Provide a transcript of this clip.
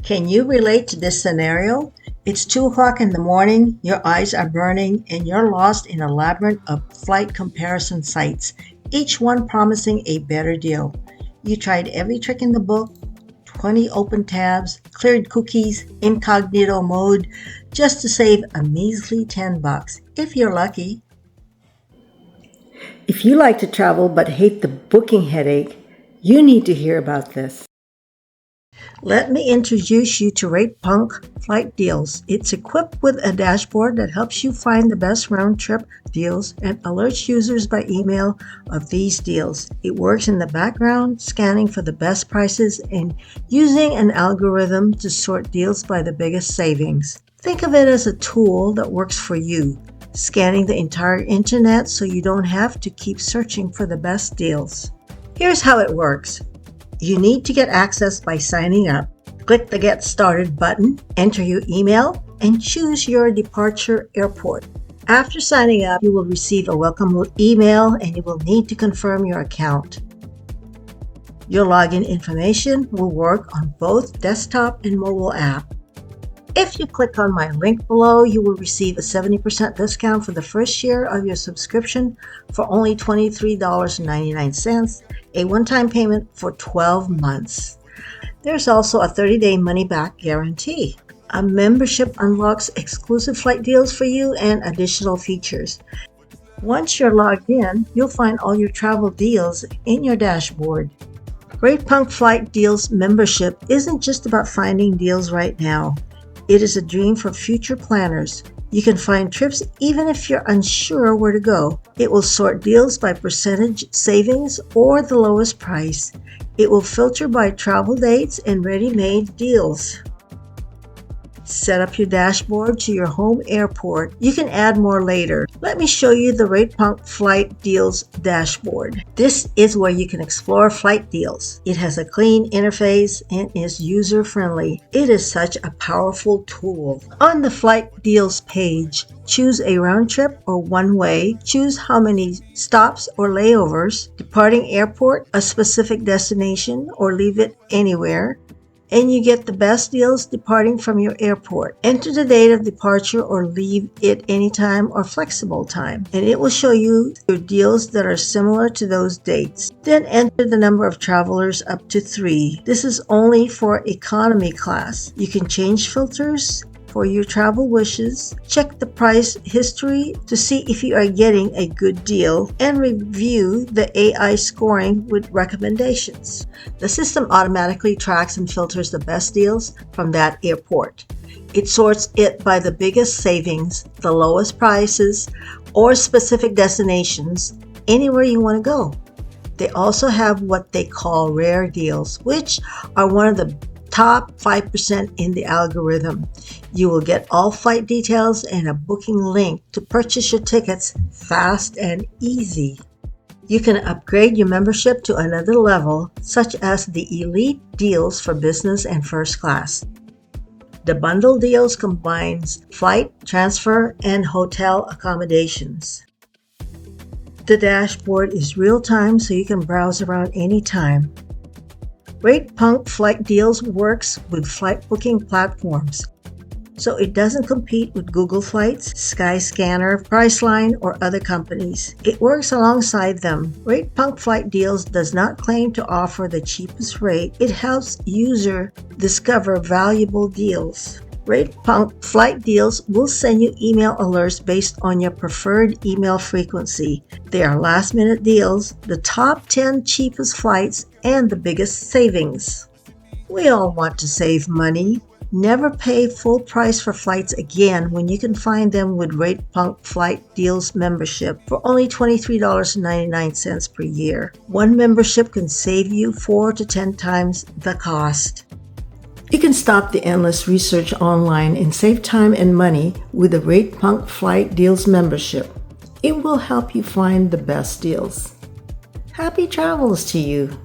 Can you relate to this scenario? It's 2 o'clock in the morning, your eyes are burning, and you're lost in a labyrinth of flight comparison sites, each one promising a better deal. You tried every trick in the book, 20 open tabs, cleared cookies, incognito mode, just to save a measly $10, if you're lucky. If you like to travel but hate the booking headache, you need to hear about this. Let me introduce you to RatePunk Flight Deals. It's equipped with a dashboard that helps you find the best round-trip deals and alerts users by email of these deals. It works in the background, scanning for the best prices and using an algorithm to sort deals by the biggest savings. Think of it as a tool that works for you, scanning the entire internet so you don't have to keep searching for the best deals. Here's how it works. You need to get access by signing up. Click the Get Started button, enter your email, and choose your departure airport. After signing up, you will receive a welcome email and you will need to confirm your account. Your login information will work on both desktop and mobile app. If you click on my link below, you will receive a 70% discount for the first year of your subscription for only $23.99, a one-time payment for 12 months. There's also a 30-day money-back guarantee. A membership unlocks exclusive flight deals for you and additional features. Once you're logged in, you'll find all your travel deals in your dashboard. RatePunk Flight Deals membership isn't just about finding deals right now. It is a dream for future planners. You can find trips even if you're unsure where to go. It will sort deals by percentage savings or the lowest price. It will filter by travel dates and ready-made deals. Set up your dashboard to your home airport. You can add more later. Let me show you the RatePunk Flight Deals dashboard. This is where you can explore flight deals. It has a clean interface and is user-friendly. It is such a powerful tool. On the Flight Deals page, choose a round trip or one-way. Choose how many stops or layovers, departing airport, a specific destination, or leave it anywhere. And you get the best deals departing from your airport. Enter the date of departure or leave it anytime or flexible time, and it will show you your deals that are similar to those dates. Then enter the number of travelers up to 3. This is only for economy class. You can change filters for your travel wishes, check the price history to see if you are getting a good deal, and review the AI scoring with recommendations. The system automatically tracks and filters the best deals from that airport. It sorts it by the biggest savings, the lowest prices, or specific destinations, anywhere you want to go. They also have what they call rare deals, which are one of the top 5% in the algorithm. You will get all flight details and a booking link to purchase your tickets fast and easy. You can upgrade your membership to another level, such as the Elite deals for business and first class. The bundle deals combines flight, transfer, and hotel accommodations. The dashboard is real-time so you can browse around anytime. RatePunk Flight Deals works with flight booking platforms, so it doesn't compete with Google Flights, Skyscanner, Priceline, or other companies. It works alongside them. RatePunk Flight Deals does not claim to offer the cheapest rate. It helps users discover valuable deals. RatePunk Flight Deals will send you email alerts based on your preferred email frequency. They are last-minute deals, the top 10 cheapest flights, and the biggest savings. We all want to save money. Never pay full price for flights again when you can find them with RatePunk Flight Deals membership for only $23.99 per year. One membership can save you 4 to 10 times the cost. You can stop the endless research online and save time and money with the RatePunk Flight Deals membership. It will help you find the best deals. Happy travels to you!